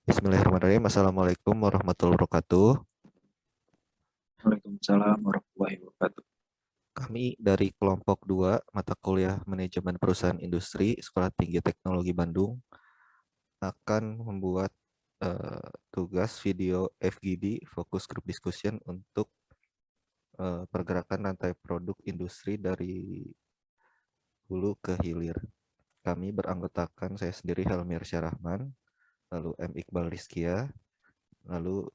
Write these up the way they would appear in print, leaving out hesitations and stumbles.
Bismillahirrahmanirrahim. Assalamualaikum warahmatullahi wabarakatuh. Waalaikumsalam warahmatullahi wabarakatuh. Kami dari kelompok 2 mata kuliah Manajemen Perusahaan Industri Sekolah Tinggi Teknologi Bandung akan membuat tugas video FGD Focus Group Discussion untuk pergerakan rantai produk industri dari hulu ke hilir. Kami beranggotakan saya sendiri Helmi Syarahman, lalu M. Iqbal Rizkia, lalu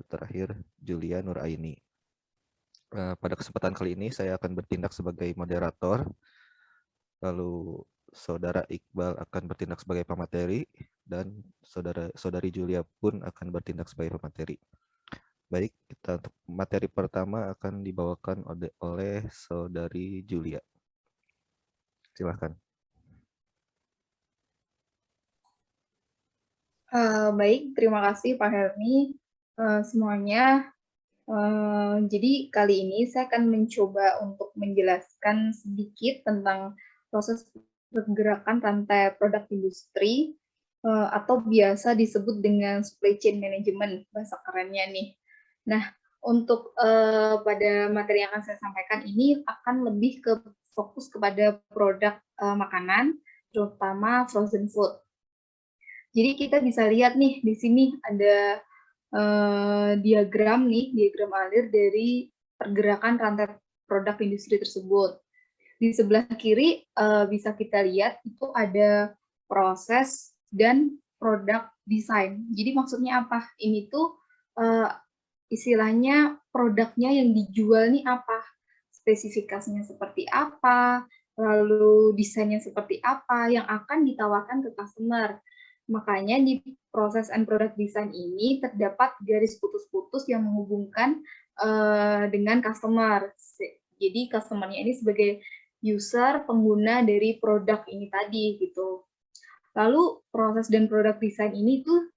terakhir Julia Nuraini. Pada kesempatan kali ini saya akan bertindak sebagai moderator, lalu Saudara Iqbal akan bertindak sebagai pemateri, dan Saudari Julia pun akan bertindak sebagai pemateri. Baik, kita untuk materi pertama akan dibawakan oleh Saudari Julia. Silakan. Baik, terima kasih Pak Helmi. Semuanya, jadi kali ini saya akan mencoba untuk menjelaskan sedikit tentang proses pergerakan rantai produk industri atau biasa disebut dengan supply chain management, bahasa kerennya nih. Nah, untuk pada materi yang akan saya sampaikan ini akan lebih ke fokus kepada produk makanan, terutama frozen food. Jadi kita bisa lihat nih di sini ada diagram alir dari pergerakan rantai produk industri tersebut. Di sebelah kiri bisa kita lihat itu ada proses dan produk desain. Jadi maksudnya apa? Ini tuh istilahnya produknya yang dijual nih apa? Spesifikasinya seperti apa? Lalu desainnya seperti apa yang akan ditawarkan ke customer. Makanya di proses and product design ini terdapat garis putus-putus yang menghubungkan dengan customer. Jadi customer-nya ini sebagai user, pengguna dari produk ini tadi gitu. Lalu proses dan produk desain ini tuh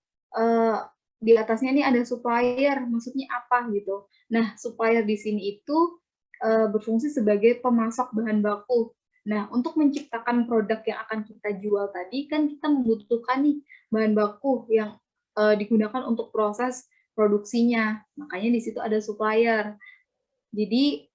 di atasnya ini ada supplier, maksudnya apa gitu. Nah, supplier di sini itu berfungsi sebagai pemasok bahan baku. Nah, untuk menciptakan produk yang akan kita jual tadi, kan kita membutuhkan nih bahan baku yang digunakan untuk proses produksinya. Makanya di situ ada supplier. Jadi,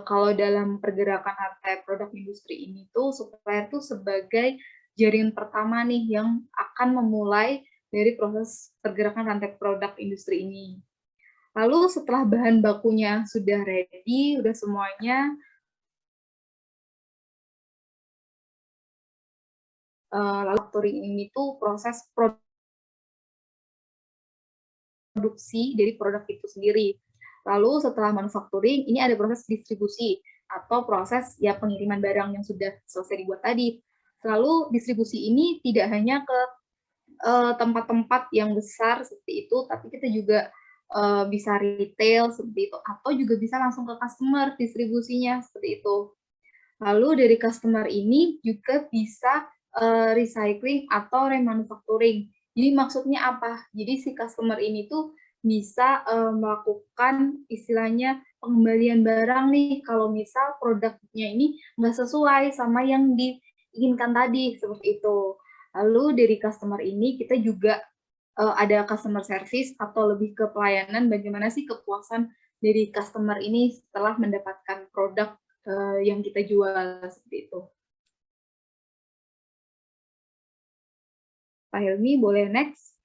kalau dalam pergerakan rantai produk industri ini tuh, supplier tuh sebagai jaringan pertama nih yang akan memulai dari proses pergerakan rantai produk industri ini. Lalu setelah bahan bakunya sudah ready, udah semuanya, lalu factoring ini tuh proses produksi dari produk itu sendiri. Lalu setelah manufacturing, ini ada proses distribusi atau proses ya pengiriman barang yang sudah selesai dibuat tadi. Lalu distribusi ini tidak hanya ke tempat-tempat yang besar seperti itu, tapi kita juga bisa retail seperti itu, atau juga bisa langsung ke customer distribusinya seperti itu. Lalu dari customer ini juga bisa recycling atau remanufacturing. Jadi maksudnya apa? Jadi si customer ini tuh bisa melakukan istilahnya pengembalian barang nih kalau misal produknya ini nggak sesuai sama yang diinginkan tadi, seperti itu. Lalu dari customer ini kita juga ada customer service atau lebih ke pelayanan, bagaimana sih kepuasan dari customer ini setelah mendapatkan produk yang kita jual seperti itu. Pak Helmi, boleh next?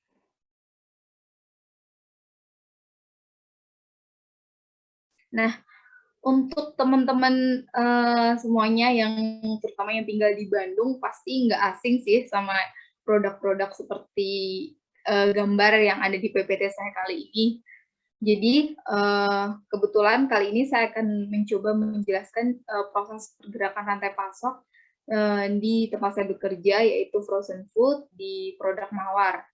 Nah, untuk teman-teman semuanya yang terutama yang tinggal di Bandung pasti nggak asing sih sama produk-produk seperti gambar yang ada di PPT saya kali ini. Jadi kebetulan kali ini saya akan mencoba menjelaskan proses pergerakan rantai pasok di tempat saya bekerja, yaitu frozen food di produk Mawar.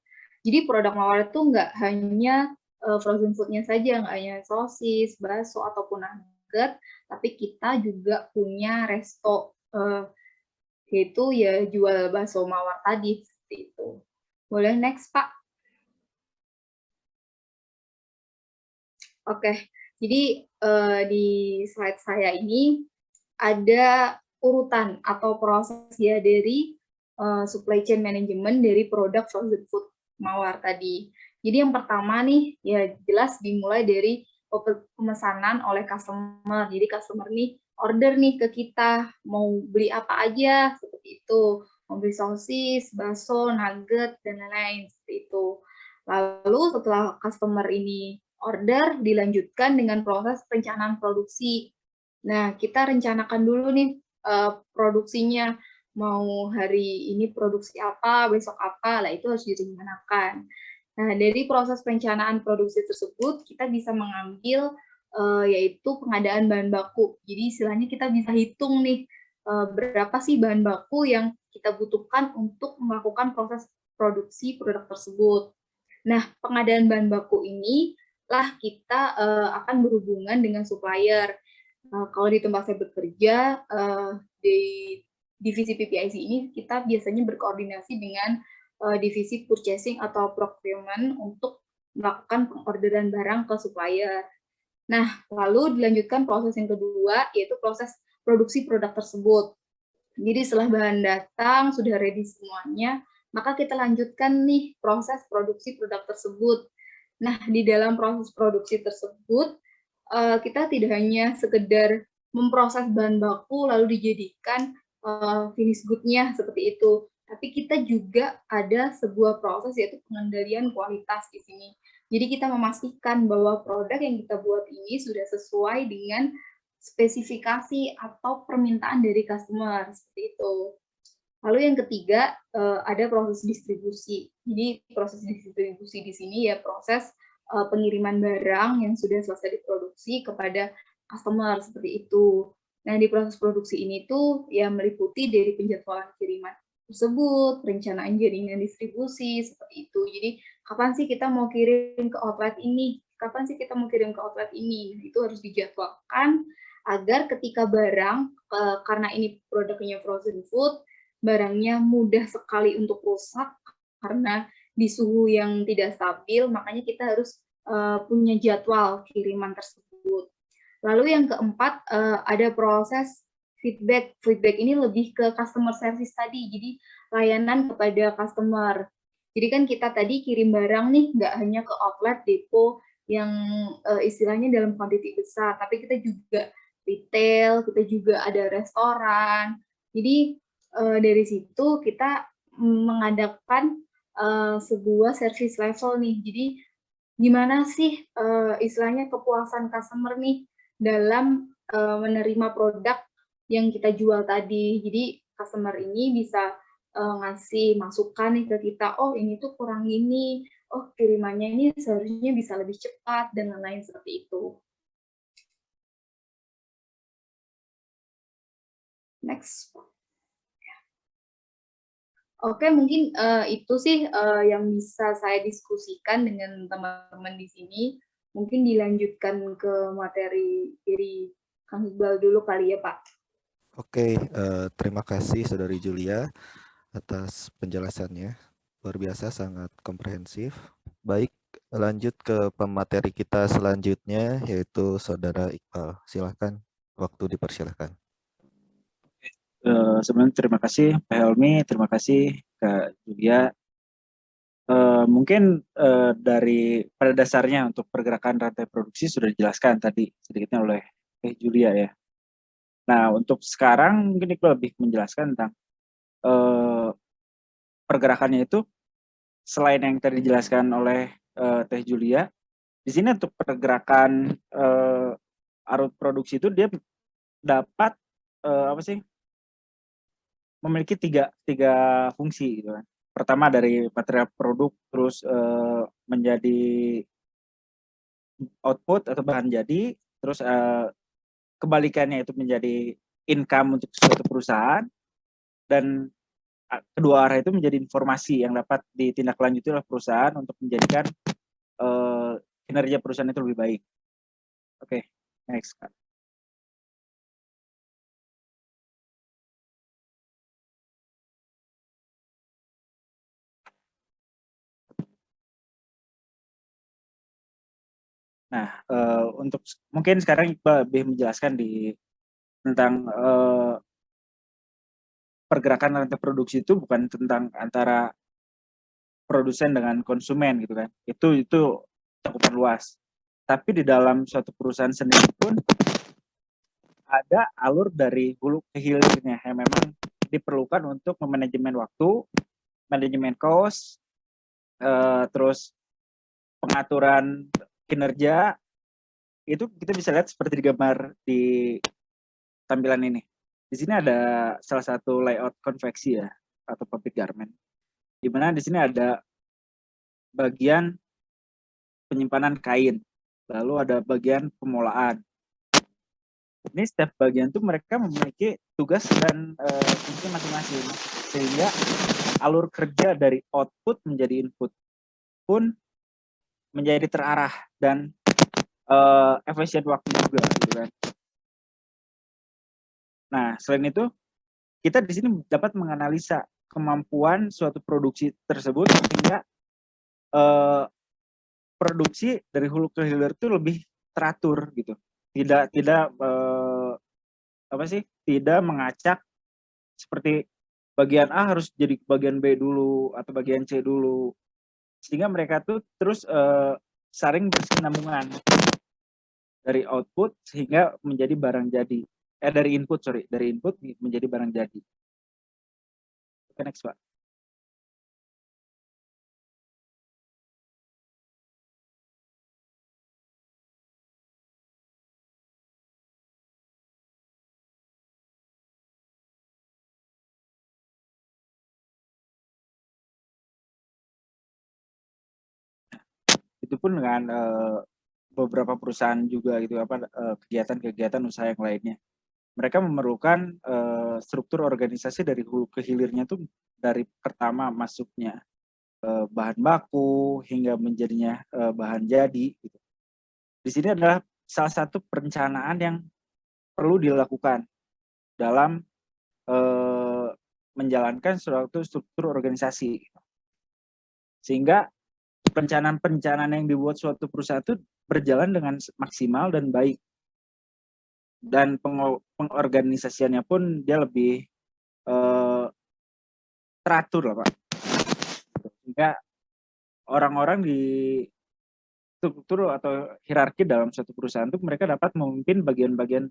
Jadi produk Mawar itu nggak hanya frozen food-nya saja, nggak hanya sosis, bakso, ataupun nugget, tapi kita juga punya resto, yaitu ya jual bakso Mawar tadi, seperti itu. Boleh next, Pak? Oke, jadi di slide saya ini ada urutan atau proses ya dari supply chain management dari produk frozen food. Mawar tadi. Jadi yang pertama nih, ya jelas dimulai dari pemesanan oleh customer. Jadi customer nih order nih ke kita, mau beli apa aja, seperti itu. Mau beli sosis, bakso, nugget, dan lain-lain, seperti itu. Lalu setelah customer ini order, dilanjutkan dengan proses perencanaan produksi. Nah, kita rencanakan dulu nih produksinya, mau hari ini produksi apa, besok apa, lah itu harus direncanakan. Nah, dari proses perencanaan produksi tersebut, kita bisa mengambil yaitu pengadaan bahan baku. Jadi istilahnya kita bisa hitung nih, berapa sih bahan baku yang kita butuhkan untuk melakukan proses produksi produk tersebut. Nah, pengadaan bahan baku ini lah kita akan berhubungan dengan supplier. Kalau di tempat saya bekerja, di divisi PPIC ini kita biasanya berkoordinasi dengan divisi purchasing atau procurement untuk melakukan pengorderan barang ke supplier. Nah, lalu dilanjutkan proses yang kedua, yaitu proses produksi produk tersebut. Jadi setelah bahan datang, sudah ready semuanya, maka kita lanjutkan nih proses produksi produk tersebut. Nah, di dalam proses produksi tersebut, kita tidak hanya sekedar memproses bahan baku lalu dijadikan finish good-nya seperti itu, tapi kita juga ada sebuah proses yaitu pengendalian kualitas di sini. Jadi kita memastikan bahwa produk yang kita buat ini sudah sesuai dengan spesifikasi atau permintaan dari customer, seperti itu. Lalu yang ketiga, ada proses distribusi. Jadi proses distribusi di sini ya proses pengiriman barang yang sudah selesai diproduksi kepada customer, seperti itu. Nah, di proses produksi ini tuh ya meliputi dari penjadwalan kiriman tersebut, perencanaan jaringan distribusi, seperti itu. Jadi, kapan sih kita mau kirim ke outlet ini? Kapan sih kita mau kirim ke outlet ini? Itu harus dijadwalkan agar ketika barang, karena ini produknya frozen food, barangnya mudah sekali untuk rusak karena di suhu yang tidak stabil, makanya kita harus punya jadwal kiriman tersebut. Lalu yang keempat, ada proses feedback. Feedback ini lebih ke customer service tadi, jadi layanan kepada customer. Jadi kan kita tadi kirim barang nih, nggak hanya ke outlet, depo, yang istilahnya dalam kuantiti besar, tapi kita juga retail, kita juga ada restoran. Jadi dari situ kita mengadakan sebuah service level nih. Jadi gimana sih istilahnya kepuasan customer nih dalam menerima produk yang kita jual tadi. Jadi customer ini bisa ngasih masukan nih ke kita, oh ini tuh kurang ini, oh kirimannya ini seharusnya bisa lebih cepat, dan lain-lain seperti itu. Next. Oke, mungkin itu sih yang bisa saya diskusikan dengan teman-teman di sini. Mungkin dilanjutkan ke materi dari Kang Iqbal dulu kali ya, Pak. Oke, terima kasih Saudari Julia atas penjelasannya. Luar biasa, sangat komprehensif. Baik, lanjut ke pemateri kita selanjutnya, yaitu Saudara Iqbal. Silakan, waktu dipersilahkan. Sebelumnya terima kasih Pak Helmi, terima kasih Kak Julia. Mungkin dari pada dasarnya untuk pergerakan rantai produksi sudah dijelaskan tadi sedikitnya oleh Julia ya. Nah, untuk sekarang mungkin Iqbal lebih menjelaskan tentang pergerakannya itu selain yang tadi dijelaskan oleh Teh Julia, di sini untuk pergerakan arus produksi itu dia dapat memiliki tiga fungsi gitu kan. Pertama dari material produk, terus menjadi output atau bahan jadi, terus kebalikannya itu menjadi income untuk suatu perusahaan, dan kedua arah itu menjadi informasi yang dapat ditindaklanjuti oleh perusahaan untuk menjadikan kinerja perusahaan itu lebih baik. Oke, next. Nah, untuk mungkin sekarang Iqbal lebih menjelaskan tentang pergerakan rantai produksi itu bukan tentang antara produsen dengan konsumen gitu kan. Itu cakupan luas. Tapi di dalam suatu perusahaan sendiri pun ada alur dari hulu ke hilirnya yang memang diperlukan untuk memanajemen waktu, manajemen cost, terus pengaturan kinerja. Itu kita bisa lihat seperti digambar di tampilan ini. Di sini ada salah satu layout konveksi ya, atau pabrik garment. Di mana di sini ada bagian penyimpanan kain, lalu ada bagian pemolaan. Ini setiap bagian tuh mereka memiliki tugas dan fungsi masing-masing, sehingga alur kerja dari output menjadi input pun menjadi terarah dan efisien waktu juga gitu kan. Nah, selain itu kita di sini dapat menganalisa kemampuan suatu produksi tersebut sehingga produksi dari hulu ke hilir itu lebih teratur gitu. Tidak tidak mengacak seperti bagian A harus jadi bagian B dulu atau bagian C dulu. Sehingga mereka tuh terus saling berkesinambungan dari output sehingga menjadi barang jadi. Dari input menjadi barang jadi. Oke, next Pak. Itu pun dengan beberapa perusahaan juga gitu kegiatan-kegiatan usaha yang lainnya. Mereka memerlukan struktur organisasi dari hulu ke hilirnya tuh dari pertama masuknya bahan baku hingga menjadinya bahan jadi gitu. Di sini adalah salah satu perencanaan yang perlu dilakukan dalam menjalankan suatu struktur organisasi. Sehingga perencanaan yang dibuat suatu perusahaan itu berjalan dengan maksimal dan baik. Dan pengorganisasiannya pun dia lebih teratur lah Pak. Sehingga orang-orang di struktur atau hierarki dalam suatu perusahaan itu mereka dapat memimpin bagian-bagian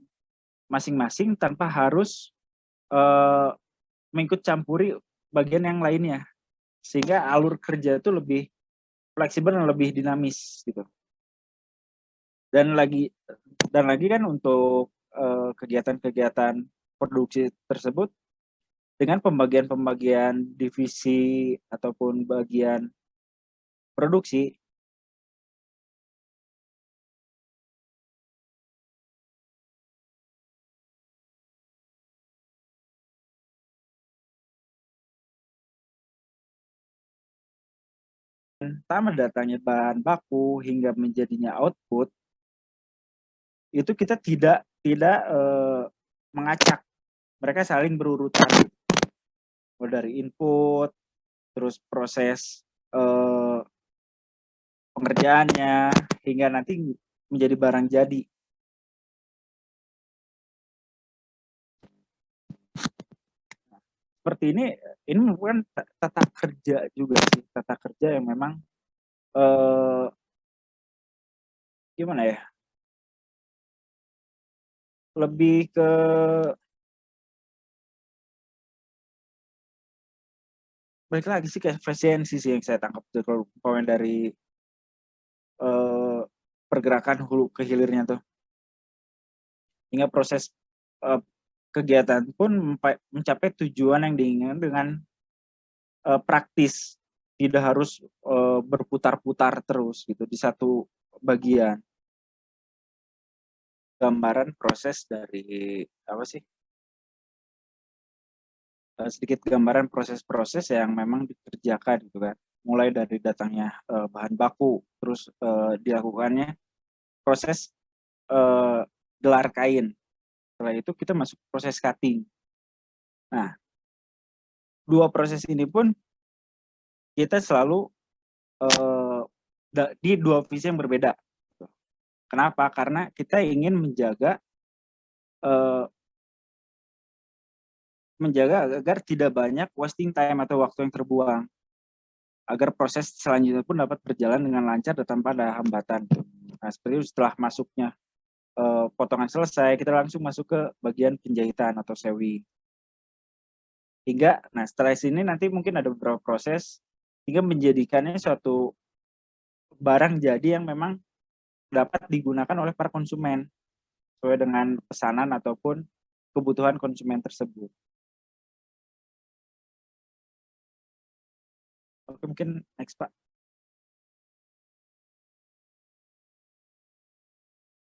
masing-masing tanpa harus mengikut campuri bagian yang lainnya. Sehingga alur kerja itu lebih fleksibel dan lebih dinamis gitu. Dan lagi kan untuk kegiatan-kegiatan produksi tersebut dengan pembagian divisi ataupun bagian produksi pertama datangnya bahan baku hingga menjadinya output itu kita tidak mengacak, mereka saling berurutan dari input terus proses pengerjaannya hingga nanti menjadi barang jadi. Seperti ini merupakan tata kerja juga sih, tata kerja yang memang gimana ya, lebih ke balik lagi sih ke efisiensi sih yang saya tangkap kalau poin dari pergerakan hulu ke hilirnya tuh, hingga proses kegiatan pun mencapai tujuan yang diinginkan dengan praktis, tidak harus berputar-putar terus gitu di satu bagian. Gambaran proses dari sedikit gambaran proses-proses yang memang dikerjakan gitu kan, mulai dari datangnya bahan baku, terus dilakukannya proses gelar kain. Setelah itu kita masuk proses cutting. Nah, dua proses ini pun kita selalu di dua visi yang berbeda. Kenapa? Karena kita ingin menjaga agar tidak banyak wasting time atau waktu yang terbuang. agar proses selanjutnya pun dapat berjalan dengan lancar dan tanpa ada hambatan. Nah, seperti itu setelah masuknya potongan selesai, kita langsung masuk ke bagian penjahitan atau sewing. Hingga, nah setelah sini nanti mungkin ada beberapa proses hingga menjadikannya suatu barang jadi yang memang dapat digunakan oleh para konsumen sesuai dengan pesanan ataupun kebutuhan konsumen tersebut. Oke, mungkin next Pak.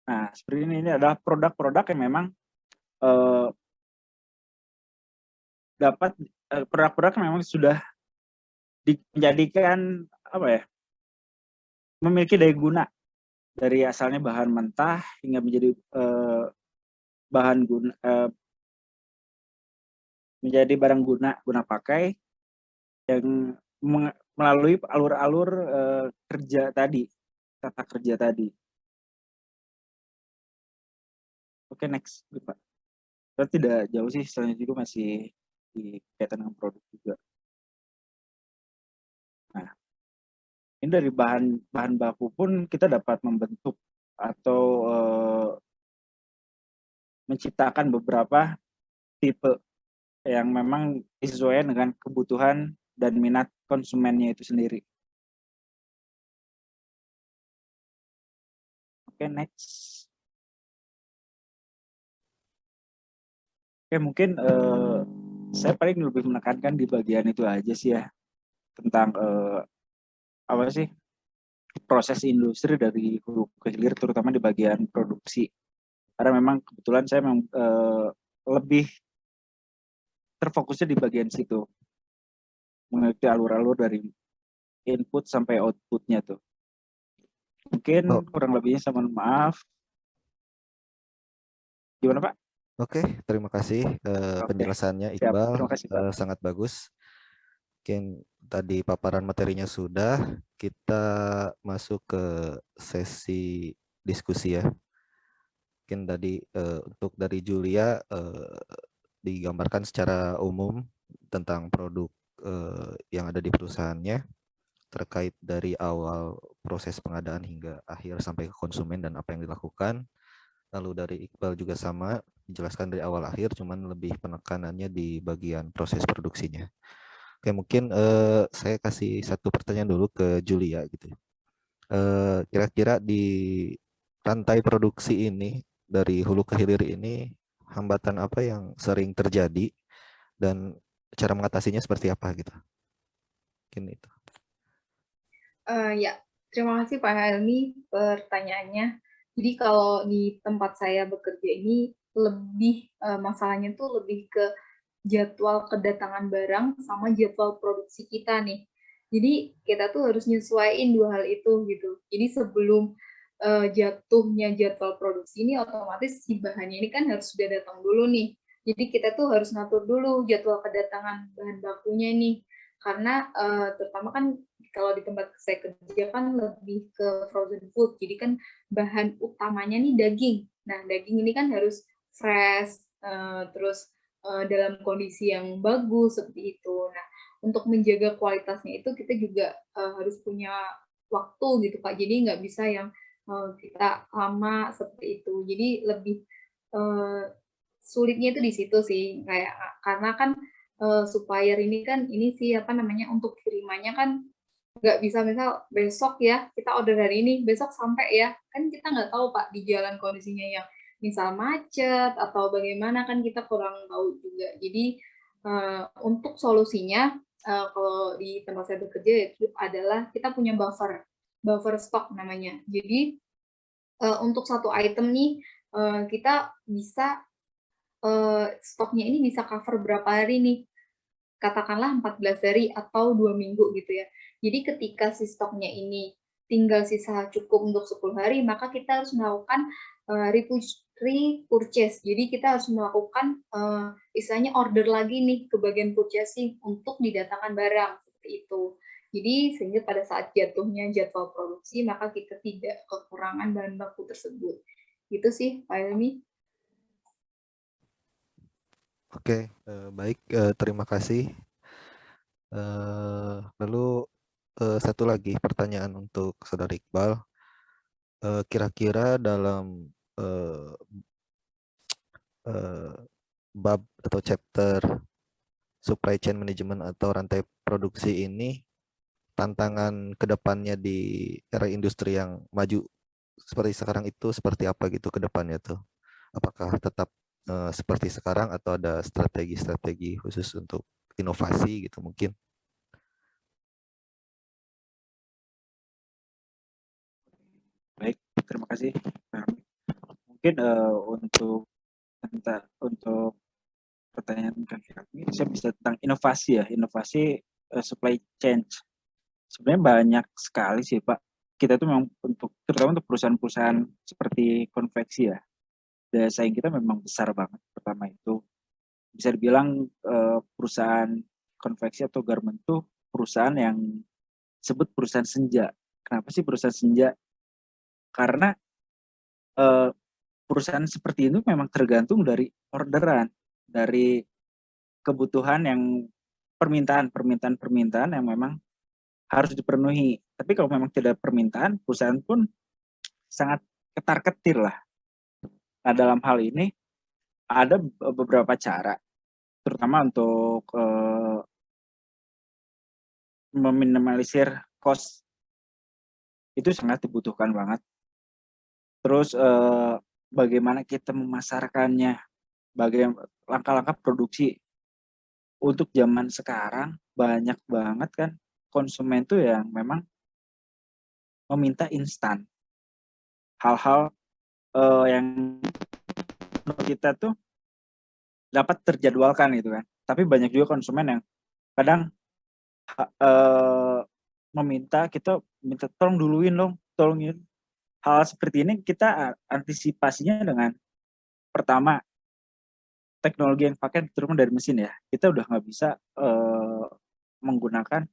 Nah, seperti ini adalah produk-produk yang memang dapat produk-produk yang memang sudah dijadikan apa ya, memiliki daya guna dari asalnya bahan mentah hingga menjadi menjadi barang guna pakai yang melalui alur-alur kerja tadi, tata kerja tadi. Oke, next, Pak. Berarti tidak jauh sih, selanjutnya juga masih dikaitan dengan produk juga. Nah, ini dari bahan baku pun kita dapat membentuk atau menciptakan beberapa tipe yang memang disesuaikan dengan kebutuhan dan minat konsumennya itu sendiri. Oke, next. Oke, mungkin saya paling lebih menekankan di bagian itu aja sih ya, tentang apa sih proses industri dari hulu ke hilir, terutama di bagian produksi. Karena memang kebetulan saya memang lebih terfokusnya di bagian situ, mengikuti alur-alur dari input sampai outputnya tuh. Mungkin kurang lebihnya saya mohon maaf. Gimana Pak? Oke, terima kasih penjelasannya Siap. Iqbal, Terima kasih, Pak. sangat bagus. Mungkin tadi paparan materinya sudah, kita masuk ke sesi diskusi ya. Mungkin tadi untuk dari Julia digambarkan secara umum tentang produk yang ada di perusahaannya, terkait dari awal proses pengadaan hingga akhir sampai ke konsumen dan apa yang dilakukan. Lalu dari Iqbal juga sama, dijelaskan dari awal akhir, cuman lebih penekanannya di bagian proses produksinya. Oke, mungkin saya kasih satu pertanyaan dulu ke Julia gitu. Kira-kira di rantai produksi ini, dari hulu ke hilir ini, hambatan apa yang sering terjadi dan cara mengatasinya seperti apa gitu? Mungkin itu. Ya, terima kasih Pak Helmi pertanyaannya. Jadi kalau di tempat saya bekerja ini lebih masalahnya tuh lebih ke jadwal kedatangan barang sama jadwal produksi kita nih. Jadi kita tuh harus nyesuaiin dua hal itu gitu. Jadi sebelum jatuhnya jadwal produksi ini otomatis si bahannya ini kan harus sudah datang dulu nih. Jadi kita tuh harus ngatur dulu jadwal kedatangan bahan bakunya nih. Karena terutama kan kalau di tempat saya kerja kan lebih ke frozen food. Jadi kan bahan utamanya nih daging. Nah, daging ini kan harus fresh, terus dalam kondisi yang bagus seperti itu. Nah, untuk menjaga kualitasnya itu kita juga harus punya waktu gitu Pak. Jadi nggak bisa yang kita lama seperti itu. Jadi lebih sulitnya itu di situ sih. Kayak karena kan supplier ini kan ini sih apa namanya untuk kirimannya kan nggak bisa misal besok ya kita order hari ini besok sampai ya kan kita nggak tahu Pak di jalan kondisinya yang misal macet atau bagaimana kan kita kurang tahu juga. Jadi untuk solusinya kalau di tempat saya bekerja itu adalah kita punya buffer stok namanya. Jadi untuk satu item nih kita bisa stoknya ini bisa cover berapa hari nih? Katakanlah 14 hari atau 2 minggu gitu ya. Jadi ketika si stoknya ini tinggal sisa cukup untuk 10 hari, maka kita harus melakukan repurchase. Jadi kita harus melakukan istilahnya order lagi nih ke bagian purchasing untuk didatangkan barang seperti itu. Jadi sehingga pada saat jatuhnya jadwal produksi, maka kita tidak kekurangan bahan baku tersebut. Gitu sih, Pak Helmi. Oke, baik, terima kasih. Lalu satu lagi pertanyaan untuk Saudara Iqbal. Kira-kira dalam bab atau chapter supply chain management atau rantai produksi ini, tantangan kedepannya di era industri yang maju seperti sekarang itu seperti apa gitu ke depannya tuh? Apakah tetap seperti sekarang atau ada strategi-strategi khusus untuk inovasi gitu mungkin? Baik, terima kasih. Mungkin untuk pertanyaan kami, saya bisa tentang inovasi ya, inovasi supply chain. Sebenarnya banyak sekali sih Pak. Kita tuh memang terutama untuk perusahaan-perusahaan seperti konveksi ya, daya saing kita memang besar banget. Pertama itu bisa dibilang perusahaan konveksi atau garment tuh perusahaan yang disebut perusahaan senja. Kenapa sih perusahaan senja? Karena perusahaan seperti itu memang tergantung dari orderan, dari kebutuhan yang permintaan yang memang harus dipenuhi. Tapi kalau memang tidak permintaan, perusahaan pun sangat ketar-ketir lah. Nah, dalam hal ini ada beberapa cara, terutama untuk meminimalisir cost, itu sangat dibutuhkan banget. Terus bagaimana kita memasarkannya, bagaimana langkah-langkah produksi. Untuk zaman sekarang banyak banget kan konsumen tuh yang memang meminta instan. Hal-hal yang menurut kita tuh dapat terjadwalkan gitu kan. Tapi banyak juga konsumen yang kadang kita minta tolong duluin dong, tolongin. Hal seperti ini kita antisipasinya dengan pertama teknologi yang pakai terutama dari mesin ya. Kita udah nggak bisa menggunakan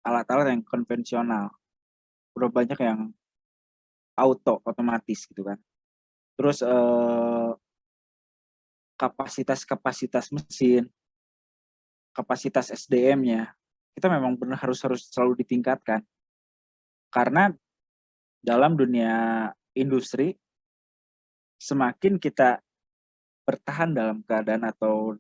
alat-alat yang konvensional. Udah banyak yang otomatis gitu kan. Terus kapasitas mesin, kapasitas SDM-nya, kita memang benar harus selalu ditingkatkan. Karena dalam dunia industri, semakin kita bertahan dalam keadaan atau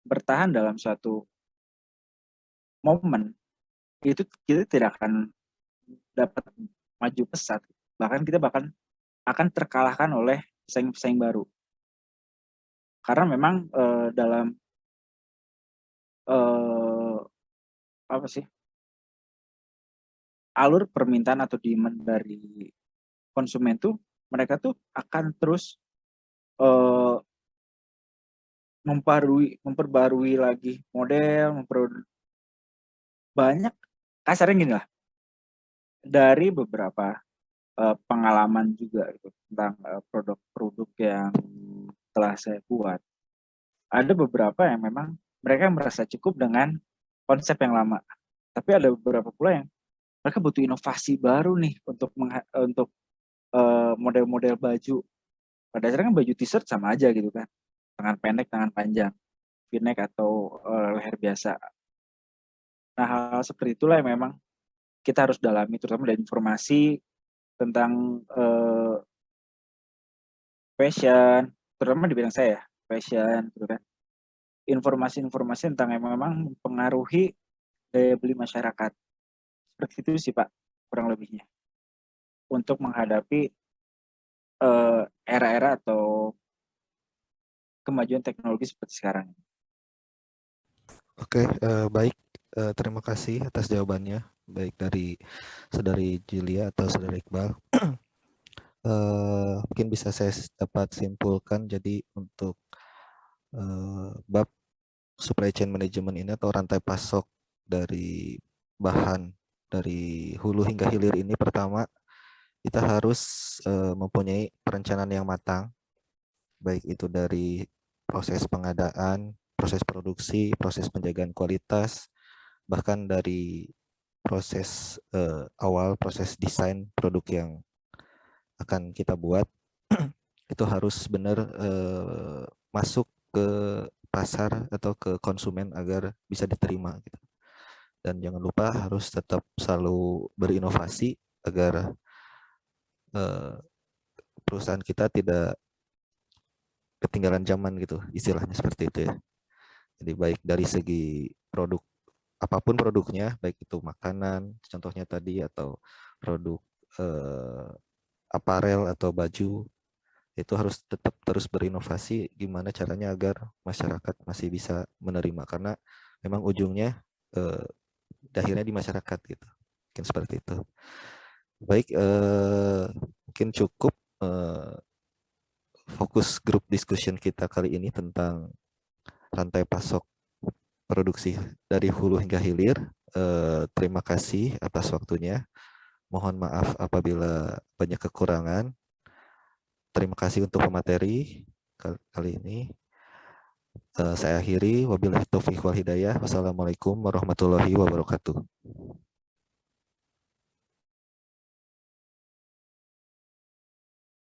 bertahan dalam suatu momen, itu kita tidak akan dapat maju pesat. Bahkan kita akan terkalahkan oleh pesaing-pesaing baru. Karena memang dalam alur permintaan atau demand dari konsumen tuh, mereka tuh akan terus memperbarui lagi model, banyak kasarnya gini lah, dari beberapa pengalaman juga gitu, tentang produk-produk yang telah saya buat. Ada beberapa yang memang mereka merasa cukup dengan konsep yang lama. Tapi ada beberapa pula yang mereka butuh inovasi baru nih untuk model-model baju. Pada dasarnya kan baju t-shirt sama aja gitu kan, tangan pendek, tangan panjang, v-neck atau leher biasa. Nah, hal seperti itulah yang memang kita harus dalami, terutama dari informasi tentang fashion, terutama di bidang saya, fashion, gitu kan. Informasi-informasi tentang yang memang mempengaruhi daya beli masyarakat. Seperti itu sih Pak, kurang lebihnya. Untuk menghadapi era-era atau kemajuan teknologi seperti sekarang. Oke, baik. Terima kasih atas jawabannya, baik dari Saudari Julia atau Saudara Iqbal. Mungkin bisa saya dapat simpulkan, jadi untuk bab supply chain management ini atau rantai pasok dari bahan dari hulu hingga hilir ini, pertama kita harus mempunyai perencanaan yang matang, baik itu dari proses pengadaan, proses produksi, proses penjagaan kualitas, bahkan dari proses awal, proses desain produk yang akan kita buat itu harus benar masuk ke pasar atau ke konsumen agar bisa diterima gitu. Dan jangan lupa harus tetap selalu berinovasi agar perusahaan kita tidak ketinggalan zaman gitu, istilahnya seperti itu ya. Jadi baik dari segi produk, apapun produknya, baik itu makanan contohnya tadi atau produk aparel atau baju, itu harus tetap terus berinovasi gimana caranya agar masyarakat masih bisa menerima, karena memang ujungnya akhirnya di masyarakat gitu. Mungkin seperti itu. Baik, mungkin cukup fokus grup discussion kita kali ini tentang rantai pasok produksi dari hulu hingga hilir. Terima kasih atas waktunya. Mohon maaf apabila banyak kekurangan. Terima kasih untuk pemateri kali ini. Saya akhiri. Wabillahi taufiq wal hidayah. Wassalamualaikum warahmatullahi wabarakatuh.